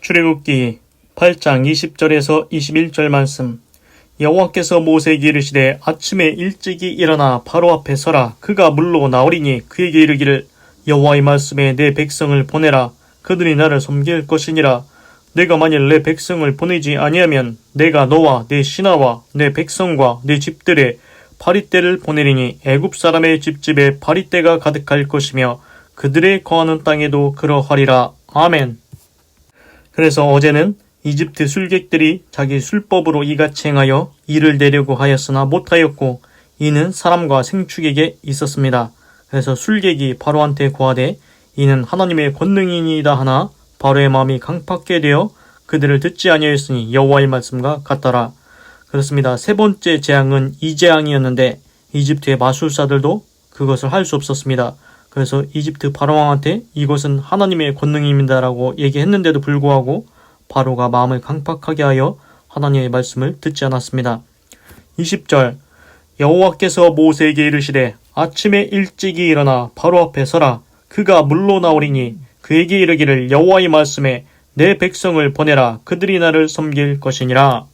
출애굽기 8장 20절에서 21절 말씀. 여호와께서 모세에게 이르시되 아침에 일찍이 일어나 바로 앞에 서라. 그가 물로 나오리니 그에게 이르기를 여호와의 말씀에 내 백성을 보내라. 그들이 나를 섬길 것이니라. 내가 만일 내 백성을 보내지 아니하면 내가 너와 내 신하와 내 백성과 내 집들에 파리떼를 보내리니 애굽 사람의 집집에 파리떼가 가득할 것이며 그들의 거하는 땅에도 그러하리라. 아멘. 그래서 어제는 이집트 술객들이 자기 술법으로 이같이 행하여 이를 내려고 하였으나 못하였고 이는 사람과 생축에게 있었습니다. 그래서 술객이 바로한테 고하되 이는 하나님의 권능이니이다 하나 바로의 마음이 강팍게 되어 그들을 듣지 아니하였으니 여호와의 말씀과 같더라. 그렇습니다. 세 번째 재앙은 이 재앙이었는데 이집트의 마술사들도 그것을 할 수 없었습니다. 그래서 이집트 바로왕한테 이것은 하나님의 권능입니다라고 얘기했는데도 불구하고 바로가 마음을 강팍하게 하여 하나님의 말씀을 듣지 않았습니다. 20절 여호와께서 모세에게 이르시되 아침에 일찍이 일어나 바로 앞에 서라. 그가 물로 나오리니 그에게 이르기를 여호와의 말씀에 내 백성을 보내라. 그들이 나를 섬길 것이니라.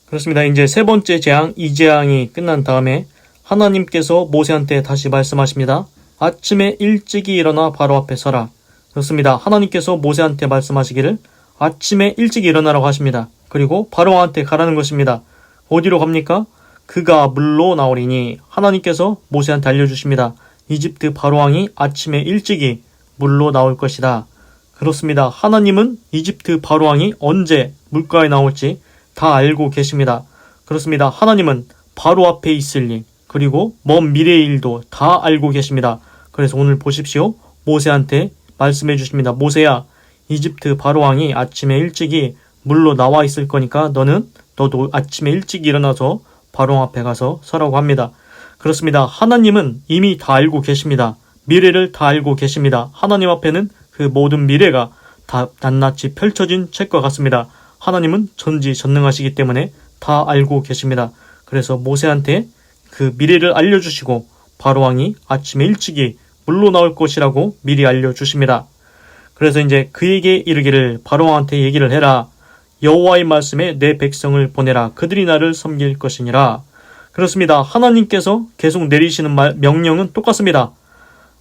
그렇습니다. 이제 세 번째 재앙 이 재앙이 끝난 다음에 하나님께서 모세한테 다시 말씀하십니다. 아침에 일찍이 일어나 바로 앞에 서라. 그렇습니다. 하나님께서 모세한테 말씀하시기를 아침에 일찍 일어나라고 하십니다. 그리고 바로한테 가라는 것입니다. 어디로 갑니까? 그가 물로 나오리니 하나님께서 모세한테 알려주십니다. 이집트 바로왕이 아침에 일찍이 물로 나올 것이다. 그렇습니다. 하나님은 이집트 바로왕이 언제 물가에 나올지 다 알고 계십니다. 그렇습니다. 하나님은 바로 앞에 있을 일 그리고 먼 미래의 일도 다 알고 계십니다. 그래서 오늘 보십시오. 모세한테 말씀해 주십니다. 모세야, 이집트 바로왕이 아침에 일찍이 물로 나와 있을 거니까 너도 아침에 일찍 일어나서 바로왕 앞에 가서 서라고 합니다. 그렇습니다. 하나님은 이미 다 알고 계십니다. 미래를 다 알고 계십니다. 하나님 앞에는 그 모든 미래가 다 낱낱이 펼쳐진 책과 같습니다. 하나님은 전지전능하시기 때문에 다 알고 계십니다. 그래서 모세한테 그 미래를 알려주시고 바로왕이 아침에 일찍이 물로 나올 것이라고 미리 알려주십니다. 그래서 이제 그에게 이르기를 바로왕한테 얘기를 해라. 여호와의 말씀에 내 백성을 보내라. 그들이 나를 섬길 것이니라. 그렇습니다. 하나님께서 계속 내리시는 명령은 똑같습니다.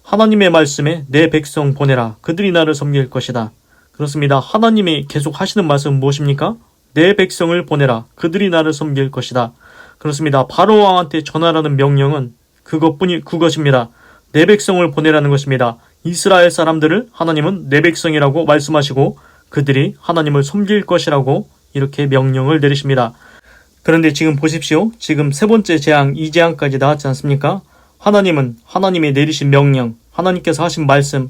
하나님의 말씀에 내 백성 보내라. 그들이 나를 섬길 것이다. 그렇습니다. 하나님이 계속 하시는 말씀은 무엇입니까? 내 백성을 보내라. 그들이 나를 섬길 것이다. 그렇습니다. 바로왕한테 전하라는 명령은 그것입니다. 내 백성을 보내라는 것입니다. 이스라엘 사람들을 하나님은 내 백성이라고 말씀하시고 그들이 하나님을 섬길 것이라고 이렇게 명령을 내리십니다. 그런데 지금 보십시오. 지금 세 번째 재앙, 이 재앙까지 나왔지 않습니까? 하나님은 하나님이 내리신 명령, 하나님께서 하신 말씀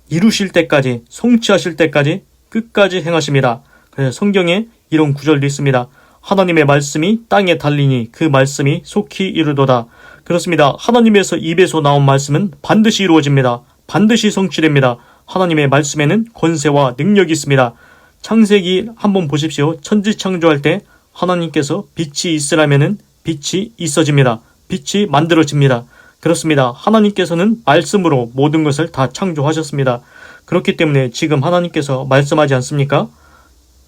이루실 때까지, 성취하실 때까지 끝까지 행하십니다. 그래서 성경에 이런 구절도 있습니다. 하나님의 말씀이 땅에 달리니 그 말씀이 속히 이루도다. 그렇습니다. 하나님에서 입에서 나온 말씀은 반드시 이루어집니다. 반드시 성취됩니다. 하나님의 말씀에는 권세와 능력이 있습니다. 창세기 한번 보십시오. 천지 창조할 때 하나님께서 빛이 있으라면은 빛이 있어집니다. 빛이 만들어집니다. 그렇습니다. 하나님께서는 말씀으로 모든 것을 다 창조하셨습니다. 그렇기 때문에 지금 하나님께서 말씀하지 않습니까?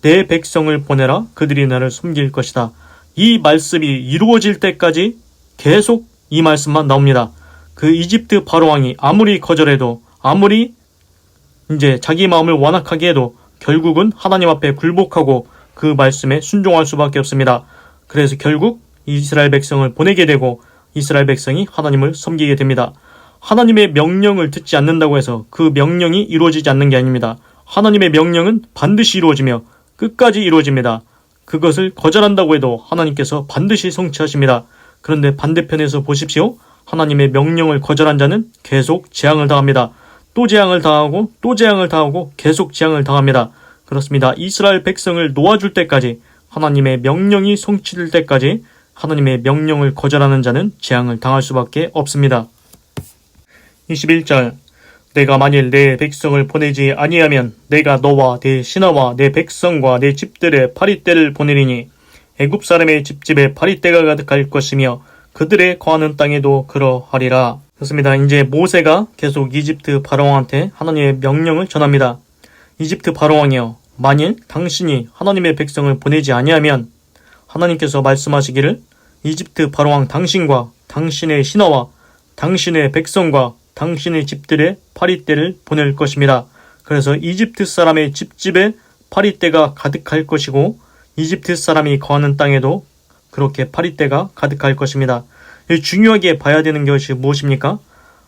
내 백성을 보내라. 그들이 나를 섬길 것이다. 이 말씀이 이루어질 때까지 계속 이 말씀만 나옵니다. 그 이집트 바로왕이 아무리 거절해도 아무리 이제 자기 마음을 완악하게 해도 결국은 하나님 앞에 굴복하고 그 말씀에 순종할 수밖에 없습니다. 그래서 결국 이스라엘 백성을 보내게 되고 이스라엘 백성이 하나님을 섬기게 됩니다. 하나님의 명령을 듣지 않는다고 해서 그 명령이 이루어지지 않는 게 아닙니다. 하나님의 명령은 반드시 이루어지며 끝까지 이루어집니다. 그것을 거절한다고 해도 하나님께서 반드시 성취하십니다. 그런데 반대편에서 보십시오. 하나님의 명령을 거절한 자는 계속 재앙을 당합니다. 또 재앙을 당하고 또 재앙을 당하고 계속 재앙을 당합니다. 그렇습니다. 이스라엘 백성을 놓아줄 때까지 하나님의 명령이 성취될 때까지 하나님의 명령을 거절하는 자는 재앙을 당할 수밖에 없습니다. 21절 내가 만일 내 백성을 보내지 아니하면 내가 너와 내 신하와 내 백성과 내 집들에 파리떼를 보내리니 애굽 사람의 집집에 파리떼가 가득할 것이며 그들의 거하는 땅에도 그러하리라. 그렇습니다. 이제 모세가 계속 이집트 바로왕한테 하나님의 명령을 전합니다. 이집트 바로왕이여, 만일 당신이 하나님의 백성을 보내지 아니하면 하나님께서 말씀하시기를 이집트 바로왕 당신과 당신의 신하와 당신의 백성과 당신의 집들의 파리떼를 보낼 것입니다. 그래서 이집트 사람의 집집에 파리떼가 가득할 것이고 이집트 사람이 거하는 땅에도 그렇게 파리떼가 가득할 것입니다. 중요하게 봐야 되는 것이 무엇입니까?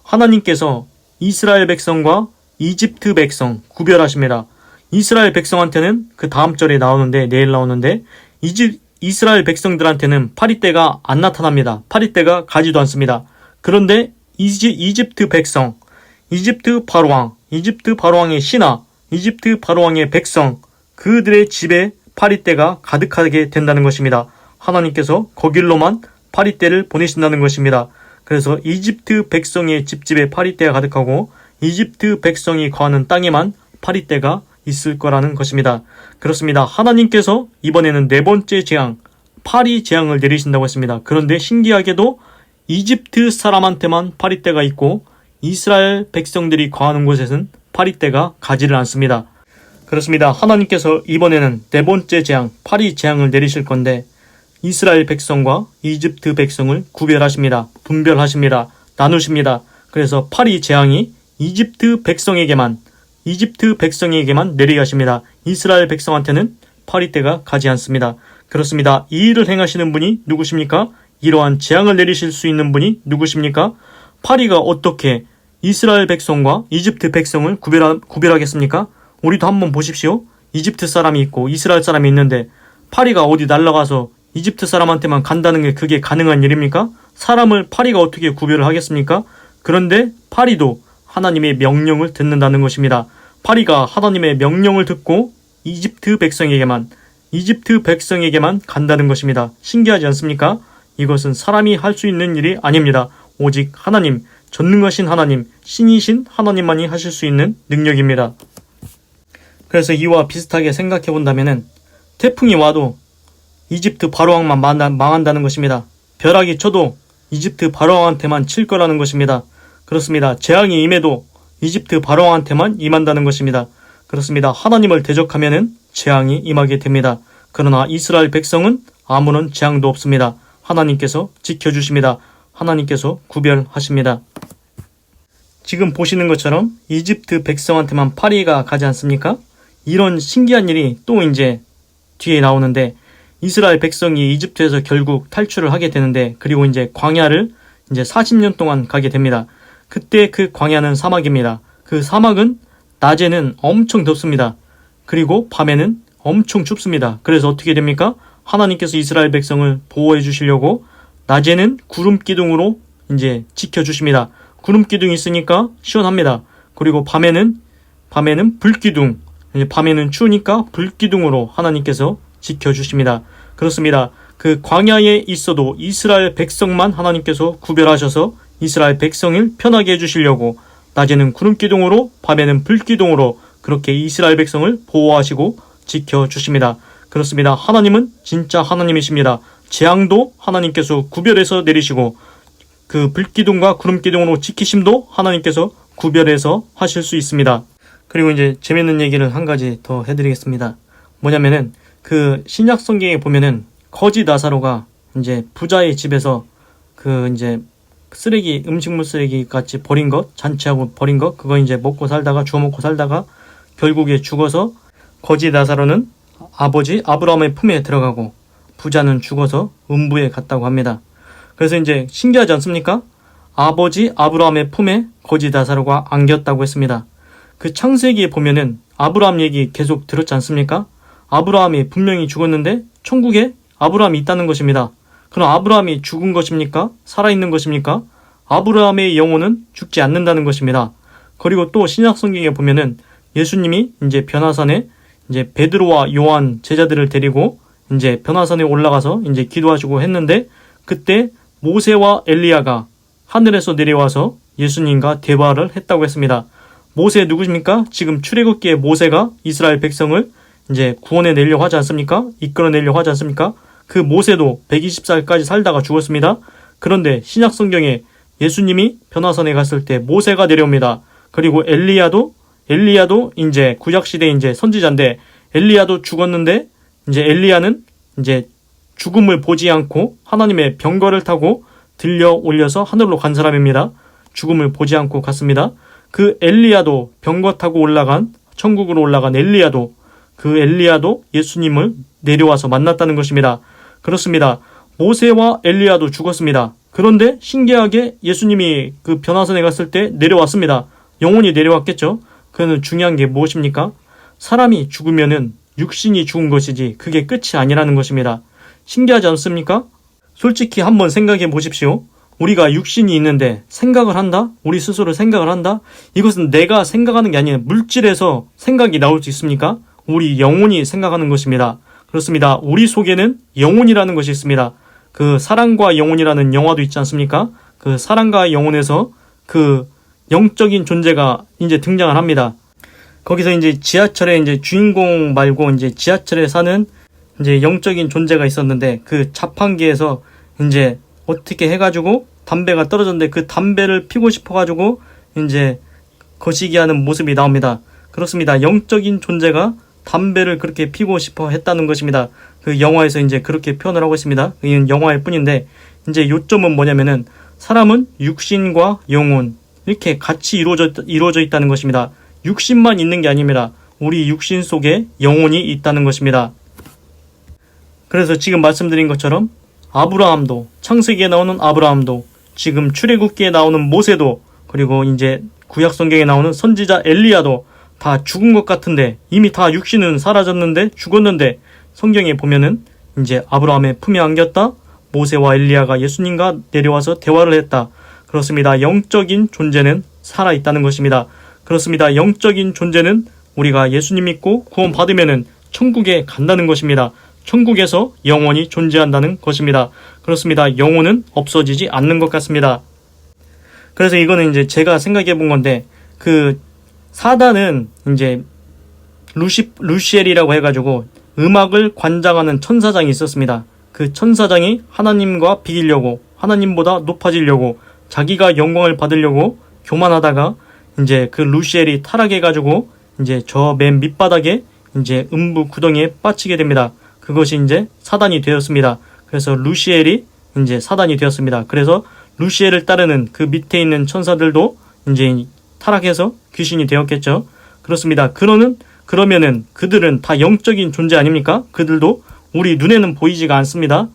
하나님께서 이스라엘 백성과 이집트 백성 구별하십니다. 이스라엘 백성한테는 그 다음 절에 나오는데 내일 나오는데 이스라엘 백성들한테는 파리떼가 안 나타납니다. 파리떼가 가지도 않습니다. 그런데 이집트 백성, 이집트 바로왕의 신하, 이집트 바로왕의 백성, 그들의 집에 파리떼가 가득하게 된다는 것입니다. 하나님께서 거길로만 파리떼를 보내신다는 것입니다. 그래서 이집트 백성의 집집에 파리떼가 가득하고 이집트 백성이 거하는 땅에만 파리떼가 있을 거라는 것입니다. 그렇습니다. 하나님께서 이번에는 네 번째 재앙, 파리 재앙을 내리신다고 했습니다. 그런데 신기하게도 이집트 사람한테만 파리떼가 있고 이스라엘 백성들이 거하는 곳에는 파리떼가 가지를 않습니다. 그렇습니다. 하나님께서 이번에는 네 번째 재앙, 파리 재앙을 내리실 건데 이스라엘 백성과 이집트 백성을 구별하십니다. 분별하십니다. 나누십니다. 그래서 파리 재앙이 이집트 백성에게만 내리게 하십니다. 이스라엘 백성한테는 파리떼가 가지 않습니다. 그렇습니다. 이 일을 행하시는 분이 누구십니까? 이러한 재앙을 내리실 수 있는 분이 누구십니까? 파리가 어떻게 이스라엘 백성과 이집트 백성을 구별하겠습니까? 우리도 한번 보십시오. 이집트 사람이 있고 이스라엘 사람이 있는데 파리가 어디 날아가서 이집트 사람한테만 간다는 게 그게 가능한 일입니까? 사람을 파리가 어떻게 구별을 하겠습니까? 그런데 파리도 하나님의 명령을 듣는다는 것입니다. 파리가 하나님의 명령을 듣고 이집트 백성에게만 간다는 것입니다. 신기하지 않습니까? 이것은 사람이 할 수 있는 일이 아닙니다. 오직 하나님, 전능하신 하나님, 신이신 하나님만이 하실 수 있는 능력입니다. 그래서 이와 비슷하게 생각해 본다면은 태풍이 와도 이집트 바로왕만 망한다는 것입니다. 벼락이 쳐도 이집트 바로왕한테만 칠 거라는 것입니다. 그렇습니다. 재앙이 임해도 이집트 바로왕한테만 임한다는 것입니다. 그렇습니다. 하나님을 대적하면은 재앙이 임하게 됩니다. 그러나 이스라엘 백성은 아무런 재앙도 없습니다. 하나님께서 지켜주십니다. 하나님께서 구별하십니다. 지금 보시는 것처럼 이집트 백성한테만 파리가 가지 않습니까? 이런 신기한 일이 또 이제 뒤에 나오는데 이스라엘 백성이 이집트에서 결국 탈출을 하게 되는데 그리고 이제 광야를 이제 40년 동안 가게 됩니다. 그때 그 광야는 사막입니다. 그 사막은 낮에는 엄청 덥습니다. 그리고 밤에는 엄청 춥습니다. 그래서 어떻게 됩니까? 하나님께서 이스라엘 백성을 보호해 주시려고 낮에는 구름 기둥으로 이제 지켜주십니다. 구름 기둥이 있으니까 시원합니다. 그리고 밤에는 불기둥, 밤에는 추우니까 불기둥으로 하나님께서 지켜주십니다. 그렇습니다. 그 광야에 있어도 이스라엘 백성만 하나님께서 구별하셔서 이스라엘 백성을 편하게 해주시려고 낮에는 구름기둥으로 밤에는 불기둥으로 그렇게 이스라엘 백성을 보호하시고 지켜주십니다. 그렇습니다. 하나님은 진짜 하나님이십니다. 재앙도 하나님께서 구별해서 내리시고 그 불기둥과 구름기둥으로 지키심도 하나님께서 구별해서 하실 수 있습니다. 그리고 이제 재밌는 얘기를 한 가지 더 해드리겠습니다. 뭐냐면은 그 신약 성경에 보면은 거지 나사로가 이제 부자의 집에서 그 이제 쓰레기, 음식물 쓰레기 같이 버린 것, 잔치하고 버린 것, 그거 이제 먹고 살다가 주워 먹고 살다가 결국에 죽어서 거지 나사로는 아버지 아브라함의 품에 들어가고 부자는 죽어서 음부에 갔다고 합니다. 그래서 이제 신기하지 않습니까? 아버지 아브라함의 품에 거지 나사로가 안겼다고 했습니다. 그 창세기에 보면은 아브라함 얘기 계속 들었지 않습니까? 아브라함이 분명히 죽었는데 천국에 아브라함이 있다는 것입니다. 그럼 아브라함이 죽은 것입니까? 살아있는 것입니까? 아브라함의 영혼은 죽지 않는다는 것입니다. 그리고 또 신약 성경에 보면은 예수님이 이제 변화산에 이제 베드로와 요한 제자들을 데리고 이제 변화산에 올라가서 이제 기도하시고 했는데 그때 모세와 엘리야가 하늘에서 내려와서 예수님과 대화를 했다고 했습니다. 모세 누구십니까? 지금 출애굽기의 모세가 이스라엘 백성을 이제 구원해 내려고 하지 않습니까? 이끌어내려고 하지 않습니까? 그 모세도 120살까지 살다가 죽었습니다. 그런데 신약 성경에 예수님이 변화산에 갔을 때 모세가 내려옵니다. 그리고 엘리야도 이제 구약 시대 이제 선지자인데 엘리야도 죽었는데 이제 엘리야는 이제 죽음을 보지 않고 하나님의 병거를 타고 들려 올려서 하늘로 간 사람입니다. 죽음을 보지 않고 갔습니다. 그 엘리야도 병거 타고 올라간 천국으로 올라간 엘리야도 그 엘리야도 예수님을 내려와서 만났다는 것입니다. 그렇습니다. 모세와 엘리야도 죽었습니다. 그런데 신기하게 예수님이 그 변화산에 갔을 때 내려왔습니다. 영혼이 내려왔겠죠. 그는 중요한 게 무엇입니까? 사람이 죽으면은 육신이 죽은 것이지 그게 끝이 아니라는 것입니다. 신기하지 않습니까? 솔직히 한번 생각해 보십시오. 우리가 육신이 있는데 생각을 한다? 우리 스스로 생각을 한다? 이것은 내가 생각하는 게 아니라 물질에서 생각이 나올 수 있습니까? 우리 영혼이 생각하는 것입니다. 그렇습니다. 우리 속에는 영혼이라는 것이 있습니다. 그 사랑과 영혼이라는 영화도 있지 않습니까? 그 사랑과 영혼에서 그 영적인 존재가 이제 등장을 합니다. 거기서 이제 지하철에 이제 주인공 말고 이제 지하철에 사는 이제 영적인 존재가 있었는데 그 자판기에서 이제 어떻게 해가지고 담배가 떨어졌는데 그 담배를 피고 싶어가지고 이제 거시기 하는 모습이 나옵니다. 그렇습니다. 영적인 존재가 담배를 그렇게 피고 싶어 했다는 것입니다. 그 영화에서 이제 그렇게 표현을 하고 있습니다. 이건 영화일 뿐인데 이제 요점은 뭐냐면은 사람은 육신과 영혼 이렇게 같이 이루어져 있다는 것입니다. 육신만 있는 게 아닙니다. 우리 육신 속에 영혼이 있다는 것입니다. 그래서 지금 말씀드린 것처럼 아브라함도 창세기에 나오는 아브라함도 지금 출애굽기에 나오는 모세도 그리고 이제 구약 성경에 나오는 선지자 엘리야도 다 죽은 것 같은데 이미 다 육신은 사라졌는데 죽었는데 성경에 보면은 이제 아브라함의 품에 안겼다. 모세와 엘리야가 예수님과 내려와서 대화를 했다. 그렇습니다. 영적인 존재는 살아있다는 것입니다. 그렇습니다. 영적인 존재는 우리가 예수님 믿고 구원 받으면은 천국에 간다는 것입니다. 천국에서 영원히 존재한다는 것입니다. 그렇습니다. 영혼은 없어지지 않는 것 같습니다. 그래서 이거는 이제 제가 생각해 본 건데 그 사단은 이제 루시엘이라고 해가지고 음악을 관장하는 천사장이 있었습니다. 그 천사장이 하나님과 비기려고 하나님보다 높아지려고 자기가 영광을 받으려고 교만하다가 이제 그 루시엘이 타락해가지고 이제 저 맨 밑바닥에 이제 음부 구덩이에 빠지게 됩니다. 그것이 이제 사단이 되었습니다. 그래서 루시엘이 이제 사단이 되었습니다. 그래서 루시엘을 따르는 그 밑에 있는 천사들도 이제 타락해서 귀신이 되었겠죠. 그렇습니다. 그러면은 그들은 다 영적인 존재 아닙니까? 그들도 우리 눈에는 보이지가 않습니다.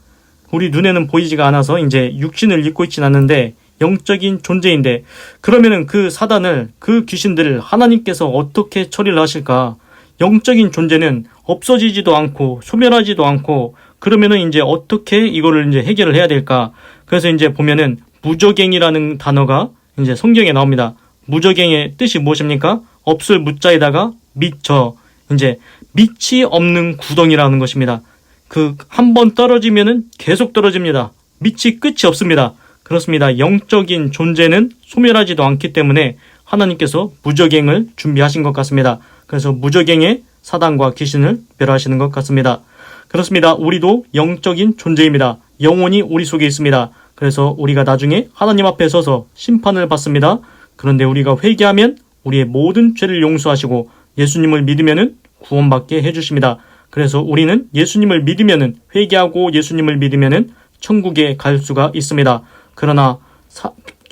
우리 눈에는 보이지가 않아서 이제 육신을 입고 있진 않는데 영적인 존재인데 그러면은 그 사단을 그 귀신들을 하나님께서 어떻게 처리를 하실까? 영적인 존재는 없어지지도 않고 소멸하지도 않고 그러면은 이제 어떻게 이거를 이제 해결을 해야 될까? 그래서 이제 보면은 무저갱이라는 단어가 이제 성경에 나옵니다. 무저갱의 뜻이 무엇입니까? 없을 무자에다가 미쳐 이제 밑이 없는 구덩이라는 것입니다. 그 한 번 떨어지면은 계속 떨어집니다. 밑이 끝이 없습니다. 그렇습니다. 영적인 존재는 소멸하지도 않기 때문에 하나님께서 무저갱을 준비하신 것 같습니다. 그래서 무저갱의 사단과 귀신을 멸하시는 것 같습니다. 그렇습니다. 우리도 영적인 존재입니다. 영혼이 우리 속에 있습니다. 그래서 우리가 나중에 하나님 앞에 서서 심판을 받습니다. 그런데 우리가 회개하면 우리의 모든 죄를 용서하시고 예수님을 믿으면은 구원받게 해주십니다. 그래서 우리는 예수님을 믿으면은 회개하고 예수님을 믿으면은 천국에 갈 수가 있습니다. 그러나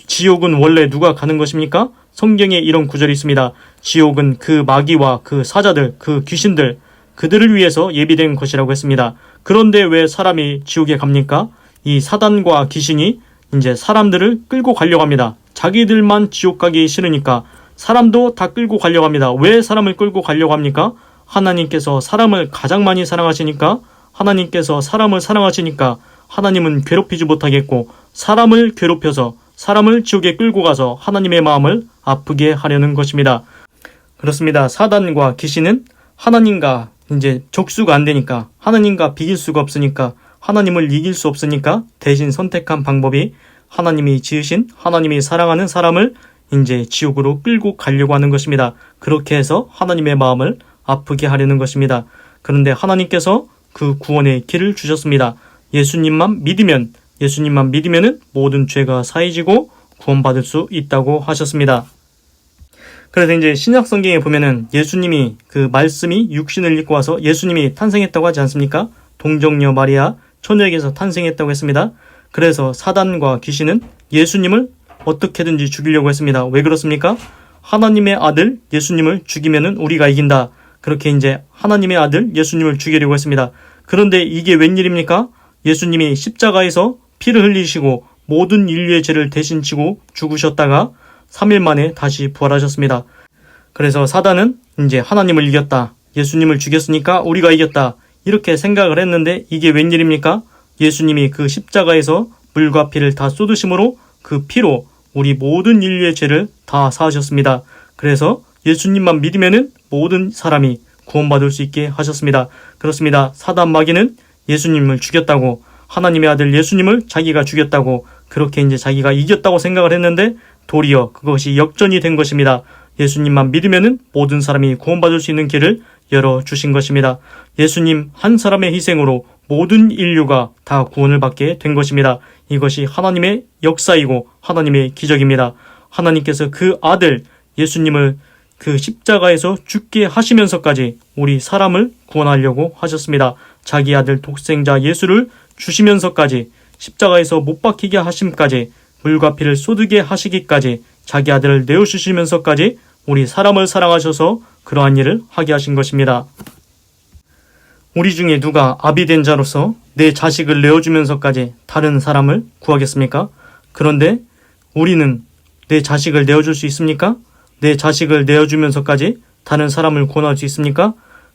지옥은 원래 누가 가는 것입니까? 성경에 이런 구절이 있습니다. 지옥은 그 마귀와 그 사자들, 그 귀신들, 그들을 위해서 예비된 것이라고 했습니다. 그런데 왜 사람이 지옥에 갑니까? 이 사단과 귀신이 이제 사람들을 끌고 가려고 합니다. 자기들만 지옥 가기 싫으니까 사람도 다 끌고 가려고 합니다. 왜 사람을 끌고 가려고 합니까? 하나님께서 사람을 가장 많이 사랑하시니까 하나님께서 사람을 사랑하시니까 하나님은 괴롭히지 못하겠고 사람을 괴롭혀서 사람을 지옥에 끌고 가서 하나님의 마음을 아프게 하려는 것입니다. 그렇습니다. 사단과 귀신은 하나님과 이제 족수가 안 되니까 하나님과 비길 수가 없으니까 하나님을 이길 수 없으니까 대신 선택한 방법이 하나님이 지으신 하나님이 사랑하는 사람을 이제 지옥으로 끌고 가려고 하는 것입니다. 그렇게 해서 하나님의 마음을 아프게 하려는 것입니다. 그런데 하나님께서 그 구원의 길을 주셨습니다. 예수님만 믿으면은 모든 죄가 사해지고 구원받을 수 있다고 하셨습니다. 그래서 이제 신약 성경에 보면은 예수님이 그 말씀이 육신을 입고 와서 예수님이 탄생했다고 하지 않습니까? 동정녀 마리아 처녀에게서 탄생했다고 했습니다. 그래서 사단과 귀신은 예수님을 어떻게든지 죽이려고 했습니다. 왜 그렇습니까? 하나님의 아들 예수님을 죽이면은 우리가 이긴다. 그렇게 이제 하나님의 아들 예수님을 죽이려고 했습니다. 그런데 이게 웬일입니까? 예수님이 십자가에서 피를 흘리시고 모든 인류의 죄를 대신 지고 죽으셨다가 3일 만에 다시 부활하셨습니다. 그래서 사단은 이제 하나님을 이겼다. 예수님을 죽였으니까 우리가 이겼다. 이렇게 생각을 했는데 이게 웬일입니까? 예수님이 그 십자가에서 물과 피를 다 쏟으심으로 그 피로 우리 모든 인류의 죄를 다 사하셨습니다. 그래서 예수님만 믿으면은 모든 사람이 구원받을 수 있게 하셨습니다. 그렇습니다. 사단 마귀는 예수님을 죽였다고, 하나님의 아들 예수님을 자기가 죽였다고, 그렇게 이제 자기가 이겼다고 생각을 했는데 도리어 그것이 역전이 된 것입니다. 예수님만 믿으면은 모든 사람이 구원받을 수 있는 길을 열어주신 것입니다. 예수님 한 사람의 희생으로 모든 인류가 다 구원을 받게 된 것입니다. 이것이 하나님의 역사이고 하나님의 기적입니다. 하나님께서 그 아들 예수님을 그 십자가에서 죽게 하시면서까지 우리 사람을 구원하려고 하셨습니다. 자기 아들 독생자 예수를 주시면서까지 십자가에서 못 박히게 하심까지 물과 피를 쏟게 하시기까지 자기 아들을 내어주시면서까지 우리 사람을 사랑하셔서 그러한 일을 하게 하신 것입니다. 우리 중에 누가 아비 된 자로서 내 자식을 내어주면서까지 다른 사람을 구하겠습니까? 그런데 우리는 내 자식을 내어줄 수 있습니까? 내 자식을 내어주면서까지 다른 사람을 구원할 수 있습니까?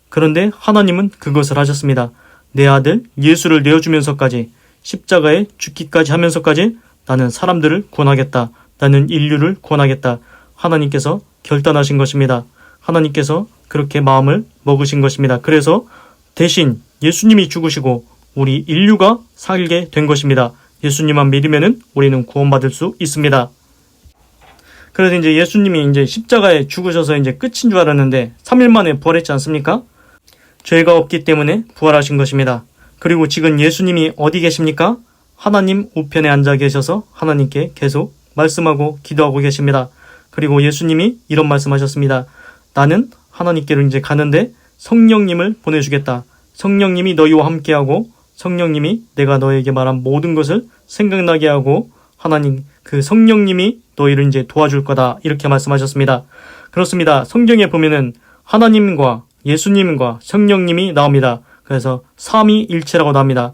그런데 하나님은 그것을 하셨습니다. 내 아들 예수를 내어주면서까지 십자가에 죽기까지 하면서까지 나는 사람들을 구원하겠다. 나는 인류를 구원하겠다. 하나님께서 결단하신 것입니다. 하나님께서 그렇게 마음을 먹으신 것입니다. 그래서 대신 예수님이 죽으시고 우리 인류가 살게 된 것입니다. 예수님만 믿으면은 우리는 구원받을 수 있습니다. 그래서 이제 예수님이 이제 십자가에 죽으셔서 이제 끝인 줄 알았는데 3일 만에 부활했지 않습니까? 죄가 없기 때문에 부활하신 것입니다. 그리고 지금 예수님이 어디 계십니까? 하나님 우편에 앉아 계셔서 하나님께 계속 말씀하고 기도하고 계십니다. 그리고 예수님이 이런 말씀하셨습니다. 나는 하나님께로 이제 가는데 성령님을 보내주겠다. 성령님이 너희와 함께하고 성령님이 내가 너에게 말한 모든 것을 생각나게 하고 하나님 그 성령님이 너희를 이제 도와줄 거다. 이렇게 말씀하셨습니다. 그렇습니다. 성경에 보면은 하나님과 예수님과 성령님이 나옵니다. 그래서 삼위일체라고 나옵니다.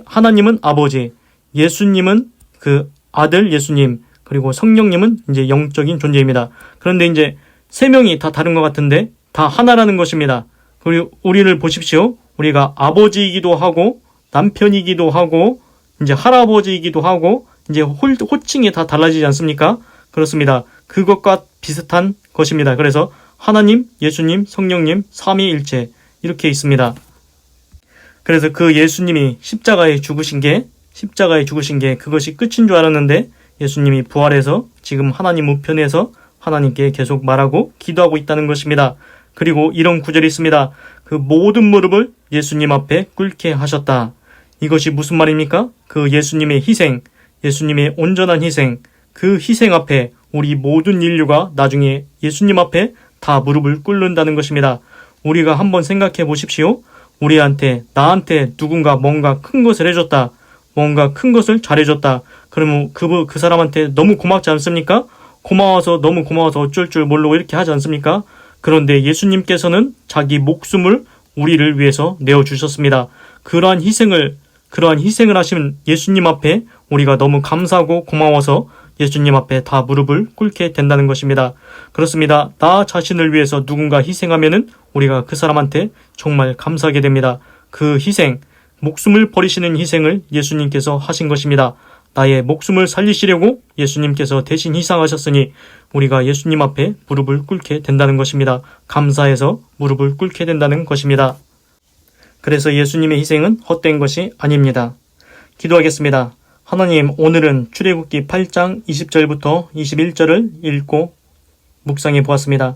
하나님은 아버지, 예수님은 그 아들 예수님, 그리고 성령님은 이제 영적인 존재입니다. 그런데 이제 세 명이 다 다른 것 같은데 다 하나라는 것입니다. 그리고 우리를 보십시오. 우리가 아버지이기도 하고 남편이기도 하고 이제 할아버지이기도 하고 이제 호칭이 다 달라지지 않습니까? 그렇습니다. 그것과 비슷한 것입니다. 그래서 하나님, 예수님, 성령님, 삼위일체 이렇게 있습니다. 그래서 그 예수님이 십자가에 죽으신 게 그것이 끝인 줄 알았는데 예수님이 부활해서 지금 하나님 우편에서 하나님께 계속 말하고 기도하고 있다는 것입니다. 그리고 이런 구절이 있습니다. 그 모든 무릎을 예수님 앞에 꿇게 하셨다. 이것이 무슨 말입니까? 그 예수님의 희생, 예수님의 온전한 희생, 그 희생 앞에 우리 모든 인류가 나중에 예수님 앞에 다 무릎을 꿇는다는 것입니다. 우리가 한번 생각해 보십시오. 나한테 누군가 뭔가 큰 것을 해줬다. 뭔가 큰 것을 잘해줬다. 그러면 그 사람한테 너무 고맙지 않습니까? 너무 고마워서 어쩔 줄 모르고 이렇게 하지 않습니까? 그런데 예수님께서는 자기 목숨을 우리를 위해서 내어주셨습니다. 그러한 희생을 하신 예수님 앞에 우리가 너무 감사하고 고마워서 예수님 앞에 다 무릎을 꿇게 된다는 것입니다. 그렇습니다. 나 자신을 위해서 누군가 희생하면은 우리가 그 사람한테 정말 감사하게 됩니다. 그 희생, 목숨을 버리시는 희생을 예수님께서 하신 것입니다. 나의 목숨을 살리시려고 예수님께서 대신 희생하셨으니 우리가 예수님 앞에 무릎을 꿇게 된다는 것입니다. 감사해서 무릎을 꿇게 된다는 것입니다. 그래서 예수님의 희생은 헛된 것이 아닙니다. 기도하겠습니다. 하나님, 오늘은 출애굽기 8장 20절부터 21절을 읽고 묵상해 보았습니다.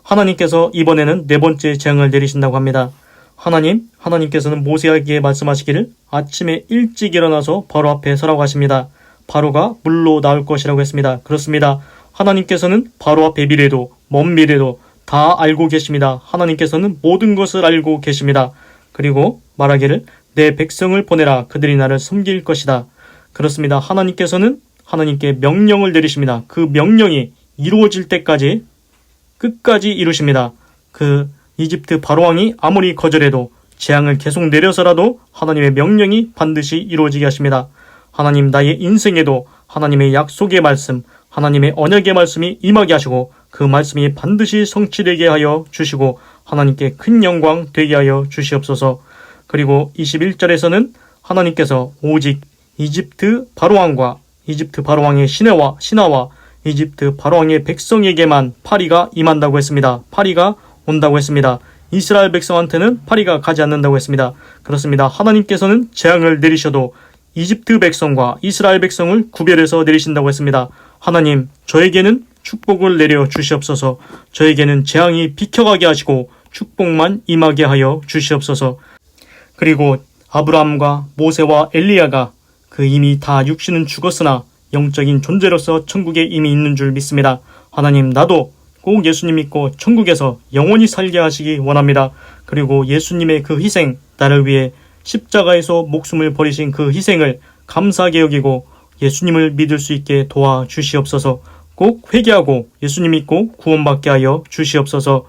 하나님께서 이번에는 네 번째 재앙을 내리신다고 합니다. 하나님께서는 모세에게 말씀하시기를 아침에 일찍 일어나서 바로 앞에 서라고 하십니다. 바로가 물로 나올 것이라고 했습니다. 그렇습니다. 하나님께서는 바로 앞에 미래도 먼 미래도 다 알고 계십니다. 하나님께서는 모든 것을 알고 계십니다. 그리고 말하기를 내 백성을 보내라. 그들이 나를 섬길 것이다. 그렇습니다. 하나님께서는 하나님께 명령을 내리십니다. 그 명령이 이루어질 때까지 끝까지 이루십니다. 그 이집트 바로왕이 아무리 거절해도 재앙을 계속 내려서라도 하나님의 명령이 반드시 이루어지게 하십니다. 하나님 나의 인생에도 하나님의 약속의 말씀, 하나님의 언약의 말씀이 임하게 하시고 그 말씀이 반드시 성취되게 하여 주시고 하나님께 큰 영광 되게 하여 주시옵소서. 그리고 21절에서는 하나님께서 오직 이집트 바로왕과 이집트 바로왕의 신하와 이집트 바로왕의 백성에게만 파리가 임한다고 했습니다. 파리가 온다고 했습니다. 이스라엘 백성한테는 파리가 가지 않는다고 했습니다. 그렇습니다. 하나님께서는 재앙을 내리셔도 이집트 백성과 이스라엘 백성을 구별해서 내리신다고 했습니다. 하나님, 저에게는 축복을 내려 주시옵소서. 저에게는 재앙이 비켜가게 하시고 축복만 임하게 하여 주시옵소서. 그리고 아브라함과 모세와 엘리야가 그 이미 다 육신은 죽었으나 영적인 존재로서 천국에 이미 있는 줄 믿습니다. 하나님, 나도 꼭 예수님 믿고 천국에서 영원히 살게 하시기 원합니다. 그리고 예수님의 그 희생, 나를 위해 십자가에서 목숨을 버리신 그 희생을 감사하게 여기고 예수님을 믿을 수 있게 도와주시옵소서. 꼭 회개하고 예수님 믿고 구원받게 하여 주시옵소서.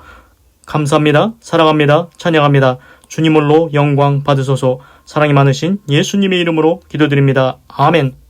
감사합니다. 사랑합니다. 찬양합니다. 주님 홀로 영광 받으소서. 사랑이 많으신 예수님의 이름으로 기도드립니다. 아멘.